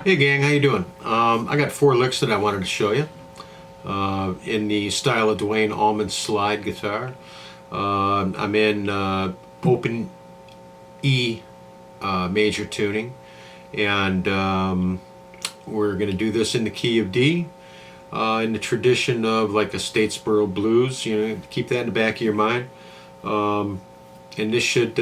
Hey gang, how you doing? I got 4 licks that I wanted to show you in the style of Duane Allman's slide guitar. I'm in open E major tuning, and we're going to do this in the key of D, in the tradition of like a Statesboro blues. You know, keep that in the back of your mind, and this should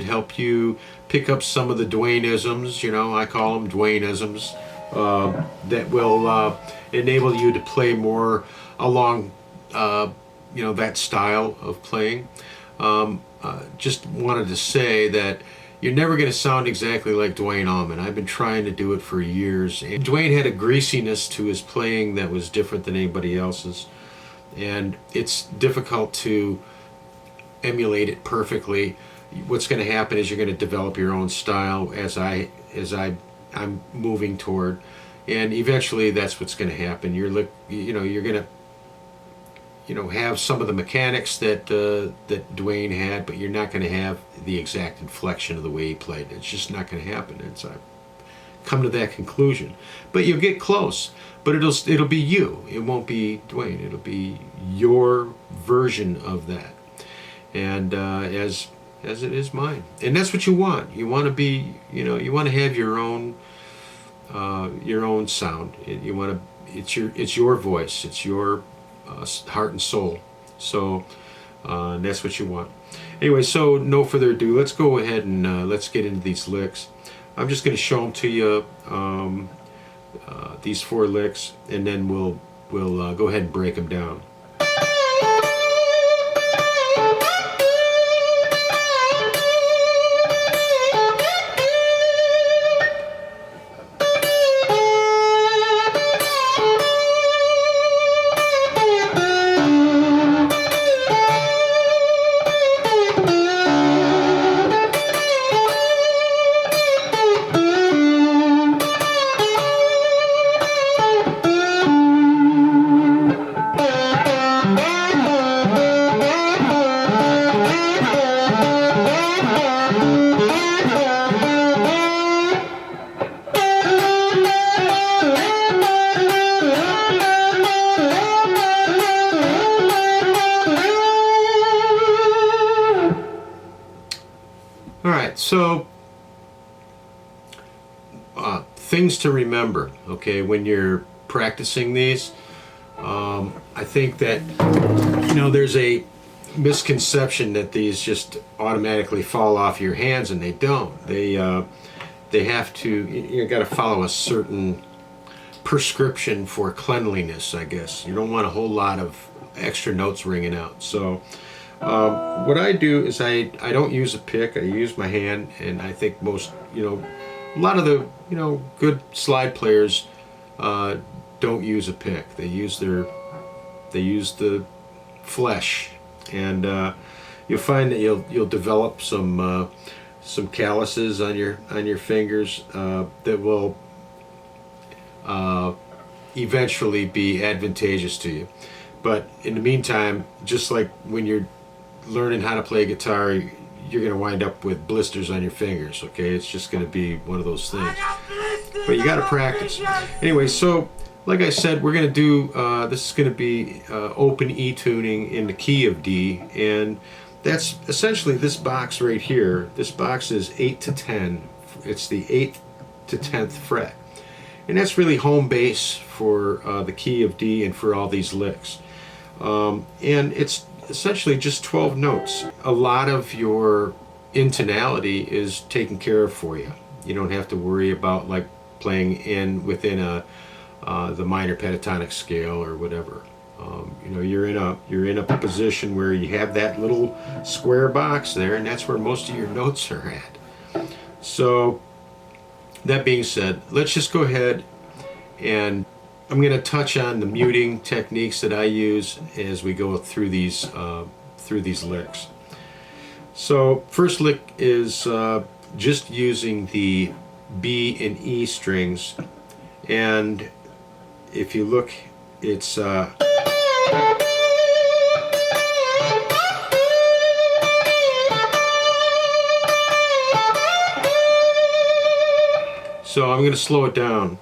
help you pick up some of the Duane-isms. You know, I call them Duane-isms, that will enable you to play more along that style of playing. Just wanted to say that you're never going to sound exactly like Duane Allman. I've been trying to do it for years. And Duane had a greasiness to his playing that was different than anybody else's, and it's difficult to emulate it perfectly. What's going to happen is you're going to develop your own style as I'm moving toward, and eventually that's what's going to happen. You're going to have some of the mechanics that Duane had, but you're not going to have the exact inflection of the way he played. It's just not going to happen. It's I've come to that conclusion. But you'll get close. But it'll be you. It won't be Duane. It'll be your version of that, and as it is mine. And that's what you want. You want to be, you want to have your own sound. It's your voice. It's your heart and soul. So that's what you want. Anyway, so no further ado, let's go ahead and let's get into these licks. I'm just going to show them to you, these 4 licks, and then we'll go ahead and break them down. Alright, so things to remember, okay, when you're practicing these. I think that, there's a misconception that these just automatically fall off your hands, and they don't. They have to, you got to follow a certain prescription for cleanliness, I guess. You don't want a whole lot of extra notes ringing out. So what I do is I don't use a pick. I use my hand, and I think most, a lot of the, good slide players don't use a pick. They use the flesh, and you'll find that you'll develop some calluses on your fingers that will eventually be advantageous to you. But in the meantime, just like when you're learning how to play guitar, you're going to wind up with blisters on your fingers, okay? It's just going to be one of those things. But you got to practice. Anyway, so like I said, we're going to do, this is going to be open E tuning in the key of D, and that's essentially this box right here. This box is 8 to 10. It's the 8th to 10th fret. And that's really home base for the key of D and for all these licks. And it's essentially just 12 notes. A lot of your intonality is taken care of for you. You don't have to worry about like playing within the minor pentatonic scale or whatever. You're in a position where you have that little square box there, and that's where most of your notes are at. So that being said, let's just go ahead, and I'm going to touch on the muting techniques that I use as we go through these licks. So first lick is just using the B and E strings, and if you look, it's So I'm going to slow it down.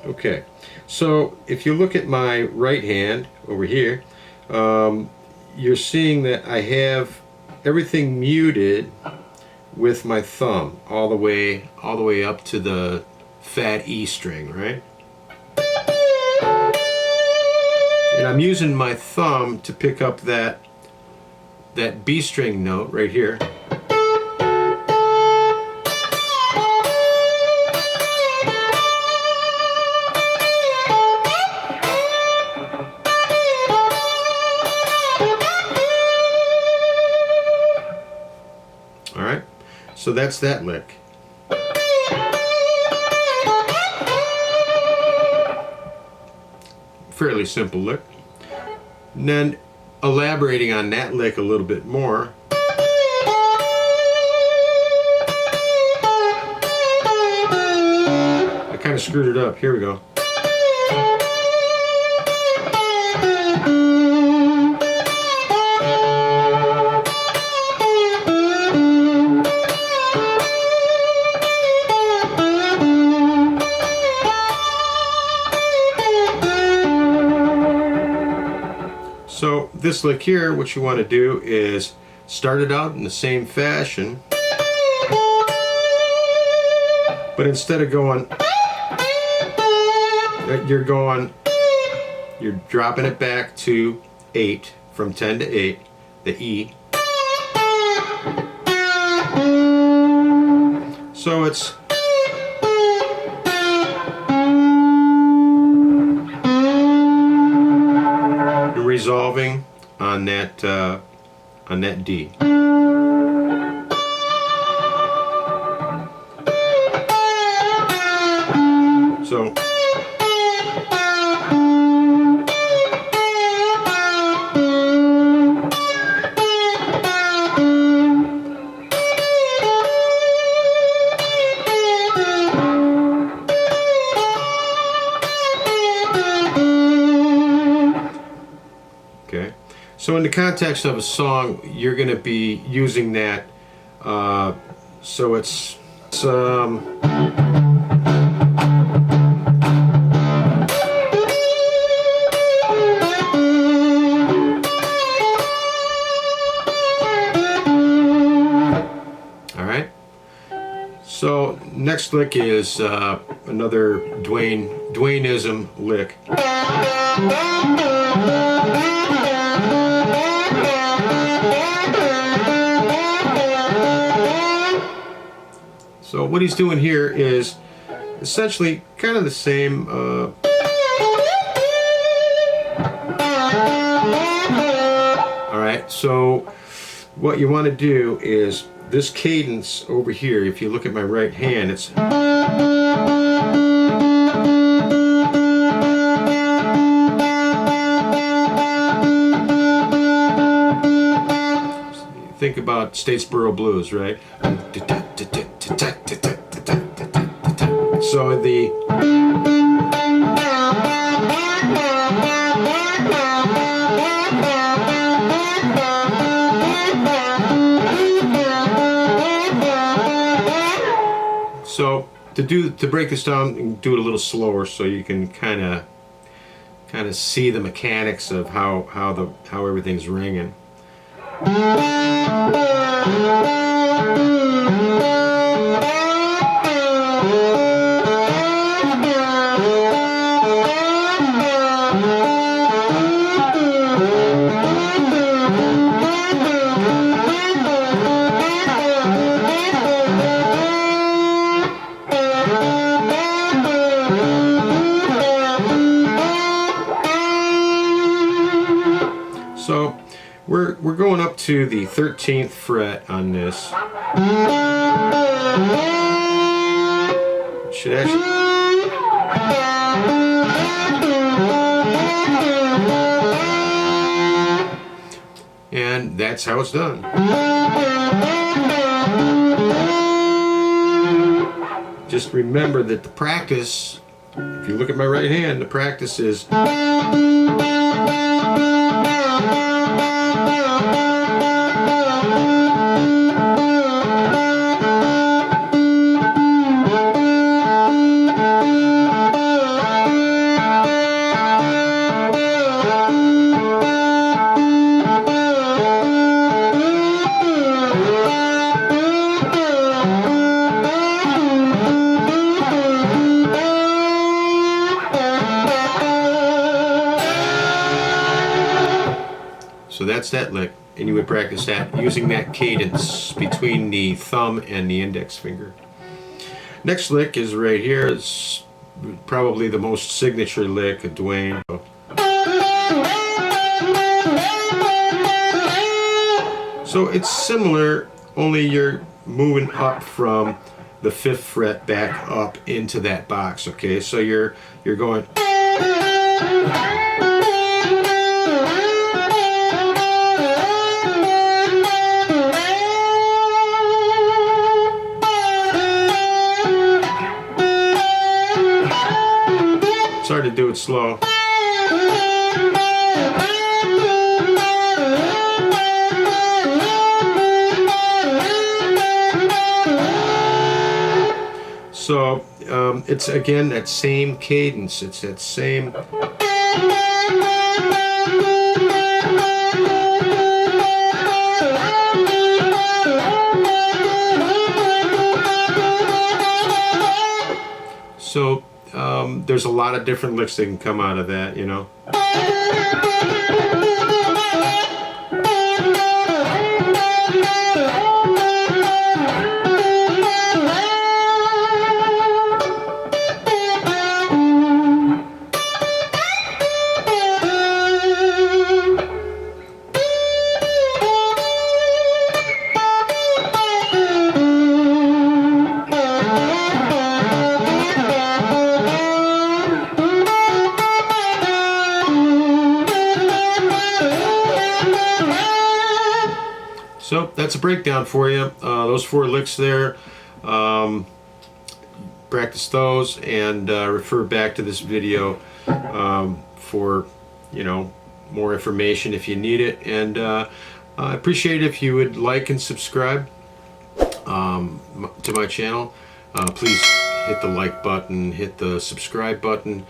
Okay, so if you look at my right hand over here, you're seeing that I have everything muted with my thumb all the way up to the fat E string, right? And I'm using my thumb to pick up that B string note right here. Alright, so that's that lick. Fairly simple lick. And then elaborating on that lick a little bit more, I kind of screwed it up. Here we go. So this lick here, what you want to do is start it out in the same fashion, but instead of going, you're dropping it back to 8, from 10 to 8, the E. So it's resolving on that D. So so in the context of a song, you're going to be using that. So it's all right. So next lick is another Duaneism lick. So what he's doing here is essentially kind of the same. Alright, so what you want to do is this cadence over here, if you look at my right hand, it's think about Statesboro Blues, right? So to break this down and do it a little slower, so you can kind of see the mechanics of how everything's ringing. So we're going up to the 13th fret on this. Should actually, and that's how it's just remember that the practice, if you look at my right hand, the practice is so that's that lick, and you would practice that using that cadence between the thumb and the index finger. Next lick is right here. It's probably the most signature lick of Duane. So it's similar, only you're moving up from the 5th fret back up into that box, okay? So you're going. It's hard to do it slow. So it's again that same cadence. It's that same. So there's a lot of different licks that can come out of that, you know. So that's a breakdown for you. Those 4 licks there. Practice those and refer back to this video for, you know, more information if you need it. And I appreciate it if you would like and subscribe to my channel. Please hit the like button, hit the subscribe button,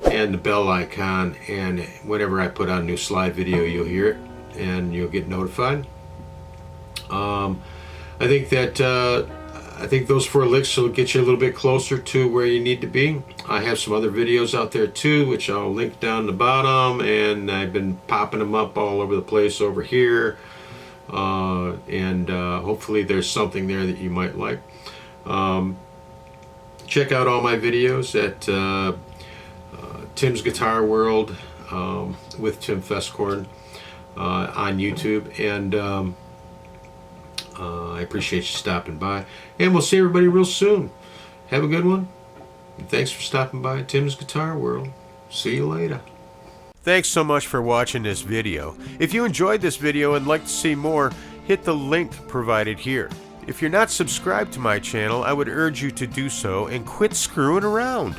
and the bell icon. And whenever I put out a new slide video, you'll hear it and you'll get notified. I think those 4 licks will get you a little bit closer to where you need to be. I have some other videos out there too, which I'll link down the bottom, and I've been popping them up all over the place over here. Hopefully there's something there that you might like. Check out all my videos at Tim's Guitar World with Tim Fescorn on YouTube, and I appreciate you stopping by, and we'll see everybody real soon. Have a good one, and thanks for stopping by Tim's Guitar World. See you later. Thanks so much for watching this video. If you enjoyed this video and like to see more, hit the link provided here. If you're not subscribed to my channel, I would urge you to do so and quit screwing around.